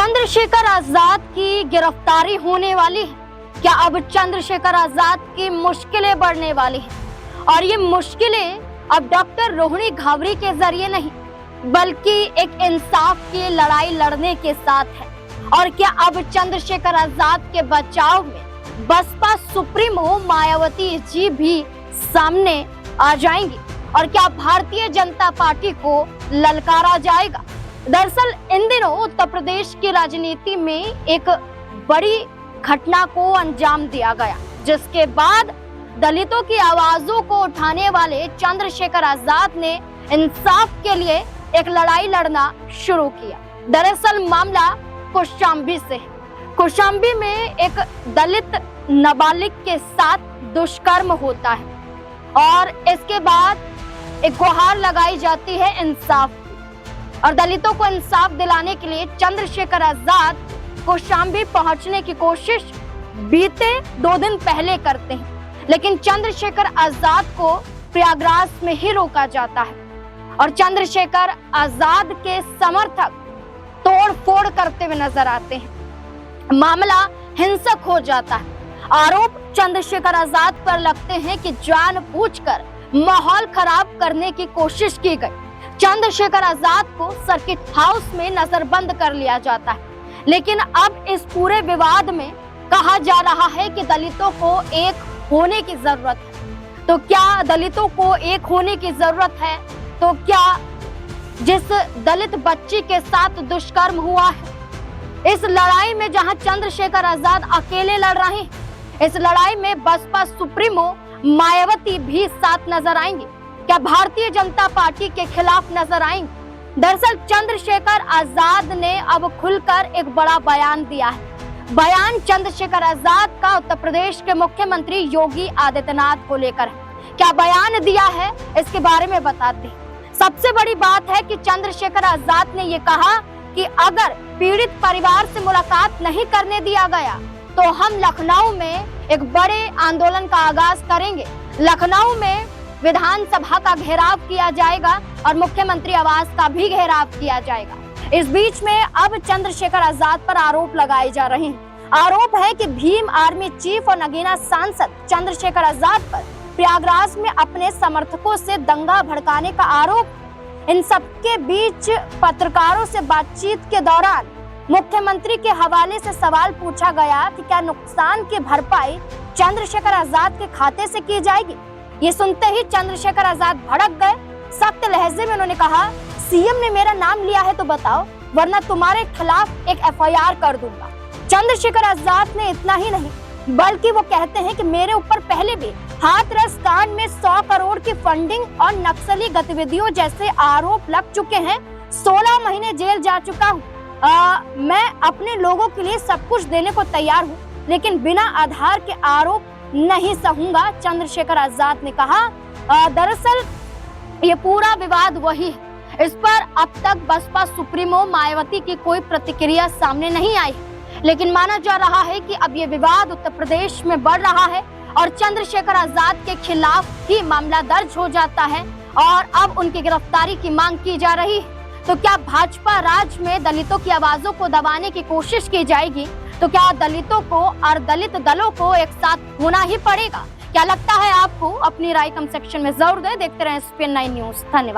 चंद्रशेखर आजाद की गिरफ्तारी होने वाली है। क्या अब चंद्रशेखर आजाद की मुश्किलें बढ़ने वाली हैं? और ये मुश्किलें अब डॉक्टर रोहिणी घावरी के जरिए नहीं, बल्कि एक इंसाफ की लड़ाई लड़ने के साथ है। और क्या अब चंद्रशेखर आजाद के बचाव में बसपा सुप्रीमो मायावती जी भी सामने आ जाएंगी? और क्या भारतीय जनता पार्टी को ललकारा जाएगा? दरअसल इन दिनों उत्तर प्रदेश की राजनीति में एक बड़ी घटना को अंजाम दिया गया, जिसके बाद दलितों की आवाजों को उठाने वाले चंद्रशेखर आजाद ने इंसाफ के लिए एक लड़ाई लड़ना शुरू किया। दरअसल मामला कौशांबी से है। कौशांबी में एक दलित नाबालिग के साथ दुष्कर्म होता है और इसके बाद एक गुहार लगाई जाती है इंसाफ की। और दलितों को इंसाफ दिलाने के लिए चंद्रशेखर आजाद कौशांबी पहुंचने की कोशिश बीते 2 दिन पहले करते हैं, लेकिन चंद्रशेखर आजाद को प्रयागराज में ही रोका जाता है और चंद्रशेखर आजाद के समर्थक तोड़ फोड़ करते हुए नजर आते हैं। मामला हिंसक हो जाता है। आरोप चंद्रशेखर आजाद पर लगते हैं कि जानबूझकर माहौल खराब करने की कोशिश की गई। चंद्रशेखर आजाद को सर्किट हाउस में नजरबंद कर लिया जाता है, लेकिन अब इस पूरे विवाद में कहा जा रहा है कि दलितों को एक होने की जरूरत है। तो क्या दलितों को एक होने की जरूरत है? तो क्या जिस दलित बच्ची के साथ दुष्कर्म हुआ है, इस लड़ाई में जहां चंद्रशेखर आजाद अकेले लड़ रहे हैं, इस लड़ाई में बसपा सुप्रीमो मायावती भी साथ नजर आएंगी? क्या भारतीय जनता पार्टी के खिलाफ नजर आएंगे? दरअसल चंद्रशेखर आजाद ने अब खुलकर एक बड़ा बयान दिया है। बयान चंद्रशेखर आजाद का उत्तर प्रदेश के मुख्यमंत्री योगी आदित्यनाथ को लेकर है। क्या बयान दिया है, इसके बारे में बताते हैं। सबसे बड़ी बात है कि चंद्रशेखर आजाद ने ये कहा कि अगर पीड़ित परिवार से मुलाकात नहीं करने दिया गया तो हम लखनऊ में एक बड़े आंदोलन का आगाज करेंगे। लखनऊ में विधानसभा का घेराव किया जाएगा और मुख्यमंत्री आवास का भी घेराव किया जाएगा। इस बीच में अब चंद्रशेखर आजाद पर आरोप लगाए जा रहे हैं। आरोप है कि भीम आर्मी चीफ और नगीना सांसद चंद्रशेखर आजाद पर प्रयागराज में अपने समर्थकों से दंगा भड़काने का आरोप। इन सबके बीच पत्रकारों से बातचीत के दौरान मुख्यमंत्री के हवाले से सवाल पूछा गया कि क्या नुकसान की भरपाई चंद्रशेखर आजाद के खाते से की जाएगी। ये सुनते ही चंद्रशेखर आजाद भड़क गए। सख्त लहजे में उन्होंने कहा, सीएम ने मेरा नाम लिया है तो बताओ, वरना तुम्हारे खिलाफ एक एफआईआर कर दूंगा। चंद्रशेखर आजाद ने इतना ही नहीं, बल्कि वो कहते हैं कि मेरे ऊपर पहले भी हाथरस कांड में 100 करोड़ की फंडिंग और नक्सली गतिविधियों जैसे आरोप लग चुके हैं। 16 महीने जेल जा चुका हूँ। मैं अपने लोगों के लिए सब कुछ देने को तैयार हूँ, लेकिन बिना आधार के आरोप नहीं सहूंगा, चंद्रशेखर आजाद ने कहा। दरअसल ये पूरा विवाद वही है। इस पर अब तक बसपा सुप्रीमो मायावती की कोई प्रतिक्रिया सामने नहीं आई, लेकिन माना जा रहा है कि अब ये विवाद उत्तर प्रदेश में बढ़ रहा है और चंद्रशेखर आजाद के खिलाफ ही मामला दर्ज हो जाता है और अब उनकी गिरफ्तारी की मांग की जा रही है। तो क्या भाजपा राज में दलितों की आवाजों को दबाने की कोशिश की जाएगी? तो क्या दलितों को और दलित दलों को एक साथ होना ही पड़ेगा? क्या लगता है आपको? अपनी राय कमेंट सेक्शन में जरूर दें। देखते रहें SPN9 न्यूज। धन्यवाद।